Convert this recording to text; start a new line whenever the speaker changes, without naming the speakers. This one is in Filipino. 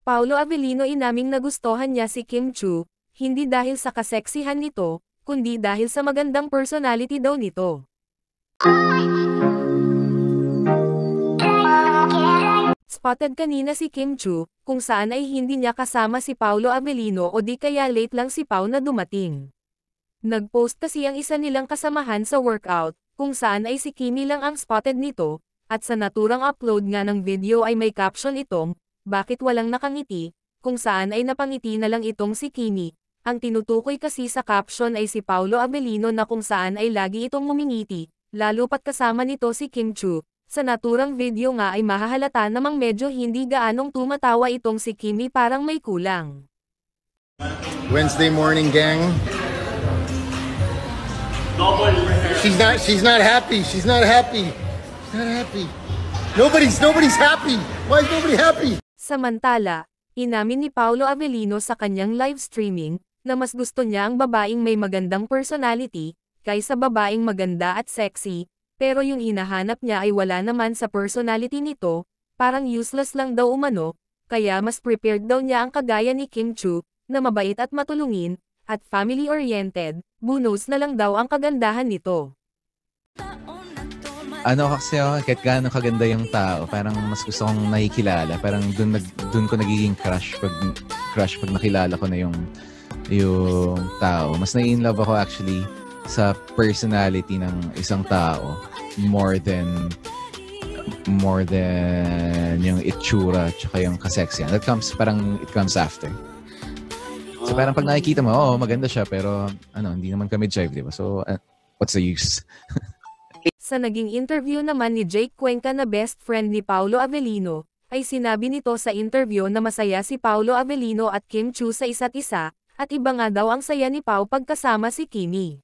Paolo Avellino inaming nagustuhan niya si Kim Chu, hindi dahil sa kaseksihan nito, kundi dahil sa magandang personality daw nito. Spotted kanina si Kim Chu, kung saan ay hindi niya kasama si Paolo Avellino o di kaya late lang si Pao na dumating. Nag-post kasi ang isa nilang kasamahan sa workout, kung saan ay si Kimi lang ang spotted nito, at sa naturang upload nga ng video ay may caption itong, "Bakit walang nakangiti?" Kung saan ay napangiti na lang itong si Kimi. Ang tinutukoy kasi sa caption ay si Paolo Avellino na kung saan ay lagi itong ngumingiti, lalo pat kasama nito si Kim Chu. Sa naturang video nga ay mahahalata namang medyo hindi gaanong tumatawa itong si Kimi, parang may kulang.
Wednesday morning, gang. She's not happy. She's not happy. She's not happy. Nobody's happy. Why is nobody happy?
Samantala, inamin ni Paolo Avellino sa kanyang live streaming, na mas gusto niya ang babaeng may magandang personality, kaysa babaeng maganda at sexy, pero yung hinahanap niya ay wala naman sa personality nito, parang useless lang daw umano, kaya mas prepared daw niya ang kagaya ni Kim Chu, na mabait at matulungin, at family-oriented, bonus na lang daw ang kagandahan nito.
Ano kasi ako, kahit gaano kaganda yung tao, parang mas gusto kong nakikilala, parang dun ko nagiging crush pag nakilala ko na yung tao. Mas nai-inlove ako actually sa personality ng isang tao more than yung itsura tsaka yung kaseksihan. It comes after. So parang pag nakikita mo, maganda siya pero hindi naman kami jive, di ba? So what's the use?
Sa naging interview naman ni Jake Cuenca na best friend ni Paolo Avellino, ay sinabi nito sa interview na masaya si Paolo Avellino at Kim Chu sa isa't isa, at iba nga daw ang saya ni Pao pagkasama si Kimi.